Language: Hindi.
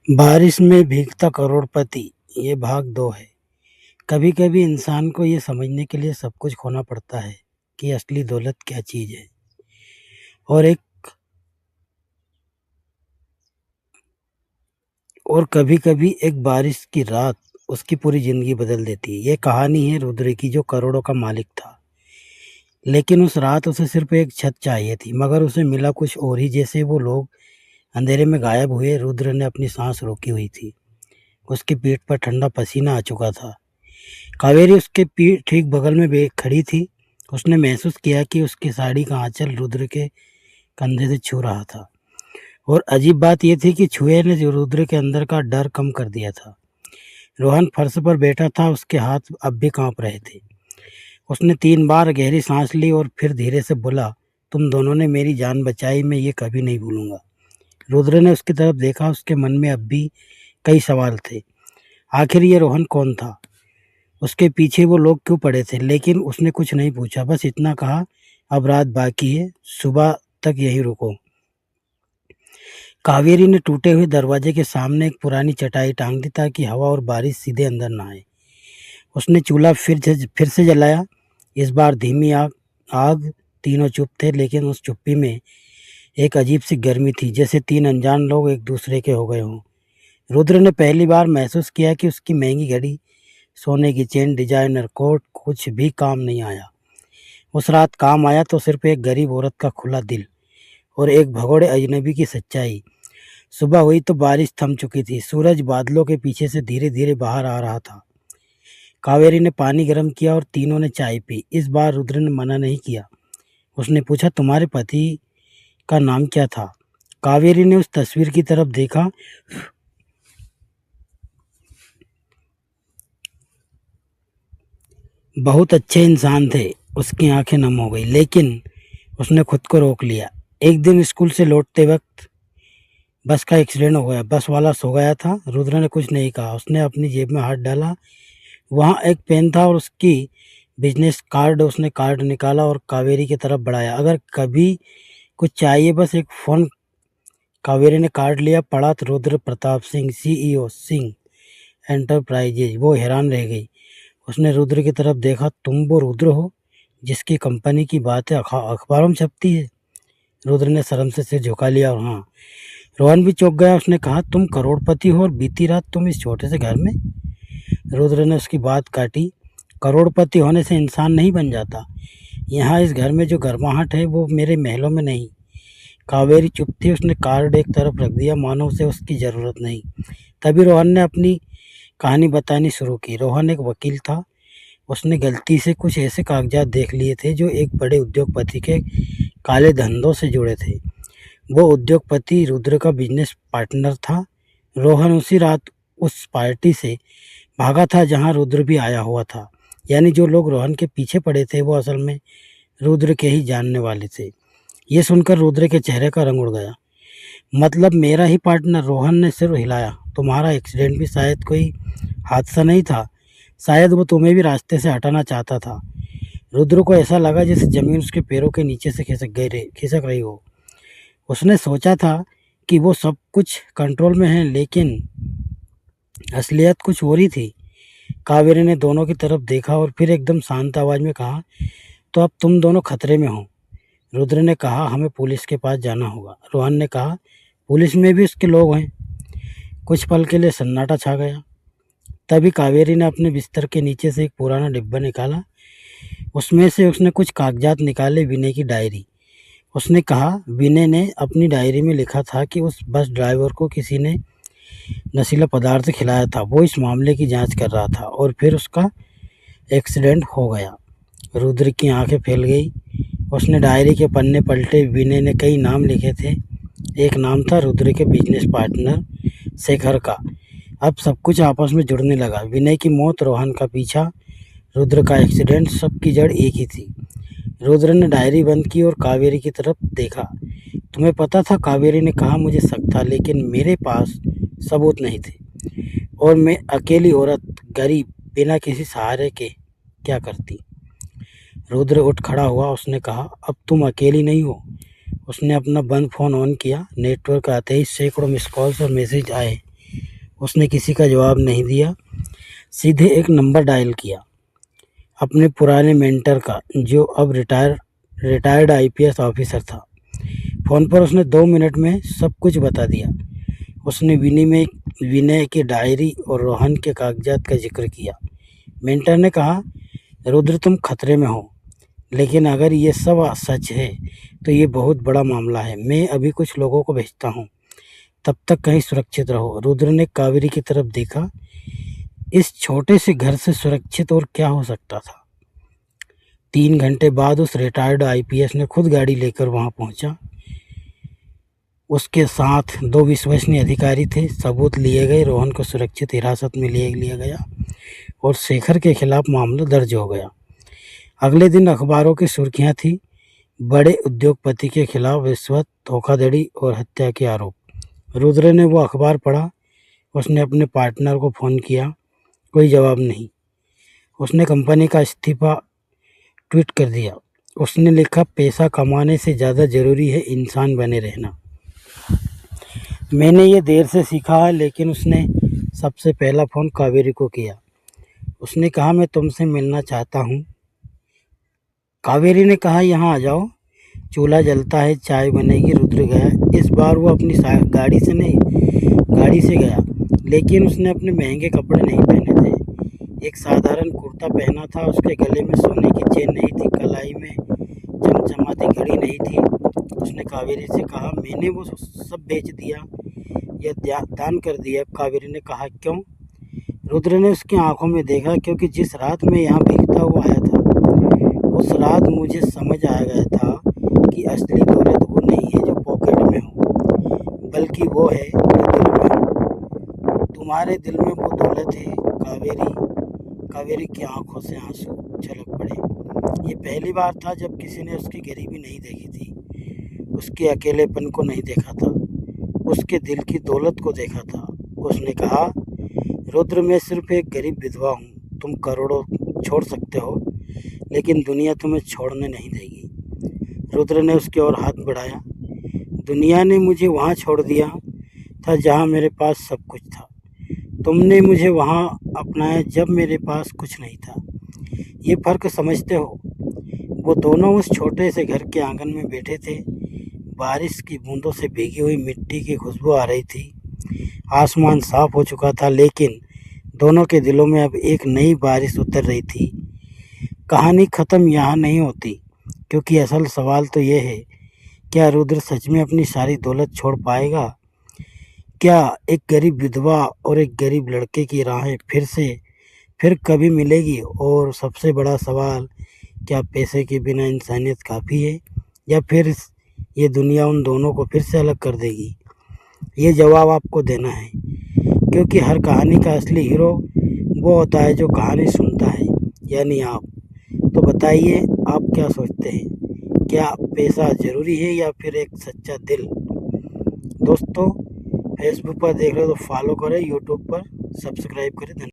बारिश में भीगता करोड़पति ये भाग 2 है। कभी-कभी इंसान को ये समझने के लिए सब कुछ खोना पड़ता है कि असली दौलत क्या चीज़ है। और एक और कभी-कभी एक बारिश की रात उसकी पूरी ज़िंदगी बदल देती है। ये कहानी है रुद्र की जो करोड़ों का मालिक था। लेकिन उस रात उसे सिर्फ़ एक छत चाहिए थी मगर उसे मिला कुछ और ही। जैसे वो लोग अंधेरे में गायब हुए, रुद्र ने अपनी साँस रोकी हुई थी। उसकी पीठ पर ठंडा पसीना आ चुका था। कावेरी उसके ठीक बगल में खड़ी थी। उसने महसूस किया कि उसकी साड़ी का आंचल रुद्र के कंधे से छू रहा था। और अजीब बात यह थी कि छुए ने जो रुद्र के अंदर का डर कम कर दिया था। रोहन फर्श पर बैठा था, उसके हाथ अब भी कांप रहे थे। उसने 3 बार गहरी सांस ली और फिर धीरे से बोला, तुम दोनों ने मेरी जान बचाई, मैं ये कभी नहीं भूलूंगा। रुद्र ने उसकी तरफ देखा, उसके मन में अब भी कई सवाल थे। आखिर ये रोहन कौन था? उसके पीछे वो लोग क्यों पड़े थे? लेकिन उसने कुछ नहीं पूछा, बस इतना कहा, अब रात बाकी है, सुबह तक यहीं रुको। कावेरी ने टूटे हुए दरवाजे के सामने एक पुरानी चटाई टांग दी ताकि हवा और बारिश सीधे अंदर न आए। उसने चूल्हा फिर से जलाया। इस बार धीमी आग आग तीनों चुप थे, लेकिन उस चुप्पी में एक अजीब सी गर्मी थी, जैसे 3 अनजान लोग एक दूसरे के हो गए हों। रुद्र ने पहली बार महसूस किया कि उसकी महंगी घड़ी, सोने की चेन, डिजाइनर कोट कुछ भी काम नहीं आया। उस रात काम आया तो सिर्फ एक गरीब औरत का खुला दिल और एक भगोड़े अजनबी की सच्चाई। सुबह हुई तो बारिश थम चुकी थी। सूरज बादलों के पीछे से धीरे धीरे बाहर आ रहा था। कावेरी ने पानी गर्म किया और तीनों ने चाय पी। इस बार रुद्र ने मना नहीं किया। उसने पूछा, तुम्हारे पति का नाम क्या था? कावेरी ने उस तस्वीर की तरफ देखा। बहुत अच्छे इंसान थे। उसकी आंखें नम हो गई, लेकिन उसने खुद को रोक लिया। एक दिन स्कूल से लौटते वक्त बस का एक्सीडेंट हो गया। बस वाला सो गया था। रुद्र ने कुछ नहीं कहा। उसने अपनी जेब में हाथ डाला। वहाँ एक पेन था और उसकी बिजनेस कार्ड। उसने कार्ड निकाला और कावेरी की तरफ बढ़ाया। अगर कभी कुछ चाहिए, बस एक फ़ोन। कावेरी ने कार्ड लिया, पढ़ा, तो रुद्र प्रताप सिंह, CEO, सिंह एंटरप्राइजेज। वो हैरान रह गई। उसने रुद्र की तरफ देखा। तुम वो रुद्र हो जिसकी कंपनी की बातें अखबारों में छपती है? रुद्र ने शर्म से सिर झुका लिया। और हाँ, रोहन भी चौंक गया। उसने कहा, तुम करोड़पति हो और बीती रात तुम इस छोटे से घर में? रुद्र ने उसकी बात काटी। करोड़पति होने से इंसान नहीं बन जाता। यहाँ इस घर में जो गर्माहट है वो मेरे महलों में नहीं। कावेरी चुप थी। उसने कार्ड एक तरफ रख दिया, मानो उसे उसकी ज़रूरत नहीं। तभी रोहन ने अपनी कहानी बतानी शुरू की। रोहन एक वकील था। उसने गलती से कुछ ऐसे कागजात देख लिए थे जो एक बड़े उद्योगपति के काले धंधों से जुड़े थे। वो उद्योगपति रुद्र का बिजनेस पार्टनर था। रोहन उसी रात उस पार्टी से भागा था जहां रुद्र भी आया हुआ था। यानी जो लोग रोहन के पीछे पड़े थे वो असल में रुद्र के ही जानने वाले थे। ये सुनकर रुद्र के चेहरे का रंग उड़ गया। मतलब मेरा ही पार्टनर? रोहन ने सिर हिलाया। तुम्हारा एक्सीडेंट भी शायद कोई हादसा नहीं था। शायद वो तुम्हें भी रास्ते से हटाना चाहता था। रुद्र को ऐसा लगा जैसे जमीन उसके पैरों के नीचे से खिसक रही हो। उसने सोचा था कि वो सब कुछ कंट्रोल में है, लेकिन असलियत कुछ और ही थी। कावेरी ने दोनों की तरफ देखा और फिर एकदम शांत आवाज में कहा, तो अब तुम दोनों खतरे में हो। रुद्र ने कहा, हमें पुलिस के पास जाना होगा। रोहन ने कहा, पुलिस में भी उसके लोग हैं। कुछ पल के लिए सन्नाटा छा गया। तभी कावेरी ने अपने बिस्तर के नीचे से एक पुराना डिब्बा निकाला। उसमें से उसने कुछ कागजात निकाले। विनय की डायरी। उसने कहा, विनय ने अपनी डायरी में लिखा था कि उस बस ड्राइवर को किसी ने नशीला पदार्थ खिलाया था। वो इस मामले की जांच कर रहा था और फिर उसका एक्सीडेंट हो गया। रुद्र की आंखें फैल गई। उसने डायरी के पन्ने पलटे। विनय ने कई नाम लिखे थे। एक नाम था रुद्र के बिजनेस पार्टनर शेखर का। अब सब कुछ आपस में जुड़ने लगा। विनय की मौत, रोहन का पीछा, रुद्र का एक्सीडेंट, सबकी जड़ एक ही थी। रुद्र ने डायरी बंद की और कावेरी की तरफ देखा। तुम्हें पता था? कावेरी ने कहा, मुझे शक था, लेकिन मेरे पास सबूत नहीं थे। और मैं अकेली औरत, गरीब, बिना किसी सहारे के क्या करती? रुद्र उठ खड़ा हुआ। उसने कहा, अब तुम अकेली नहीं हो। उसने अपना बंद फ़ोन ऑन किया। नेटवर्क आते ही सैकड़ों मिस कॉल्स और मैसेज आए। उसने किसी का जवाब नहीं दिया, सीधे एक नंबर डायल किया, अपने पुराने मेंटर का, जो अब रिटायर्ड आईपीएस ऑफिसर था। फ़ोन पर उसने 2 मिनट में सब कुछ बता दिया। उसने विनय की डायरी और रोहन के कागजात का जिक्र किया। मेंटर ने कहा, रुद्र तुम खतरे में हो, लेकिन अगर ये सब सच है तो ये बहुत बड़ा मामला है। मैं अभी कुछ लोगों को भेजता हूँ, तब तक कहीं सुरक्षित रहो। रुद्र ने कावेरी की तरफ देखा। इस छोटे से घर से सुरक्षित और क्या हो सकता था। 3 घंटे बाद उस रिटायर्ड आईपीएस ने खुद गाड़ी लेकर वहां पहुंचा। उसके साथ 2 विश्वसनीय अधिकारी थे। सबूत लिए गए, रोहन को सुरक्षित हिरासत में ले लिया गया और शेखर के खिलाफ मामला दर्ज हो गया। अगले दिन अखबारों की सुर्खियां थी, बड़े उद्योगपति के खिलाफ रिश्वत, धोखाधड़ी और हत्या के आरोप। रुद्र ने वो अखबार पढ़ा। उसने अपने पार्टनर को फ़ोन किया, कोई जवाब नहीं। उसने कंपनी का इस्तीफा ट्वीट कर दिया। उसने लिखा, पैसा कमाने से ज़्यादा ज़रूरी है इंसान बने रहना। मैंने ये देर से सीखा है, लेकिन उसने सबसे पहला फ़ोन कावेरी को किया। उसने कहा, मैं तुमसे मिलना चाहता हूँ। कावेरी ने कहा, यहाँ आ जाओ, चूल्हा जलता है, चाय बनेगी। रुद्र गया। इस बार वो अपनी गाड़ी से गया, लेकिन उसने अपने महंगे कपड़े नहीं पहने थे। एक साधारण कुर्ता पहना था। उसके गले में सोने की चेन नहीं थी, कलाई में चमचमाती घड़ी नहीं थी। उसने कावेरी से कहा, मैंने वो सब बेच दिया या दान कर दिया। कावेरी ने कहा, क्यों? रुद्र ने उसकी आंखों में देखा, क्योंकि जिस रात मैं यहाँ भीगता हुआ आया था, उस रात मुझे समझ आ गया था कि असली दौलत वो नहीं है जो पॉकेट में हो, बल्कि वो है जो दिल में हो। तुम्हारे दिल में वो दौलत है कावेरी की आंखों से आंसू छलक पड़े। ये पहली बार था जब किसी ने उसकी गरीबी नहीं देखी थी, उसके अकेलेपन को नहीं देखा था, उसके दिल की दौलत को देखा था। उसने कहा, रुद्र मैं सिर्फ एक गरीब विधवा हूँ। तुम करोड़ों छोड़ सकते हो, लेकिन दुनिया तुम्हें छोड़ने नहीं देगी। रुद्र ने उसकी ओर हाथ बढ़ाया। दुनिया ने मुझे वहाँ छोड़ दिया था जहाँ मेरे पास सब कुछ था। तुमने मुझे वहाँ अपनाया जब मेरे पास कुछ नहीं था। ये फ़र्क समझते हो? वो दोनों उस छोटे से घर के आंगन में बैठे थे। बारिश की बूंदों से भीगी हुई मिट्टी की खुशबू आ रही थी। आसमान साफ हो चुका था, लेकिन दोनों के दिलों में अब एक नई बारिश उतर रही थी। कहानी ख़त्म यहाँ नहीं होती, क्योंकि असल सवाल तो ये है, क्या रुद्र सच में अपनी सारी दौलत छोड़ पाएगा? क्या एक गरीब विधवा और एक गरीब लड़के की राहें फिर कभी मिलेगी? और सबसे बड़ा सवाल, क्या पैसे के बिना इंसानियत काफ़ी है, या फिर ये दुनिया उन दोनों को फिर से अलग कर देगी? ये जवाब आपको देना है, क्योंकि हर कहानी का असली हीरो वो होता है जो कहानी सुनता है, यानी आप। तो बताइए, आप क्या सोचते हैं? क्या पैसा ज़रूरी है या फिर एक सच्चा दिल? दोस्तों, फेसबुक पर देख रहे हो तो फॉलो करें, यूट्यूब पर सब्सक्राइब करें। धन्यवाद।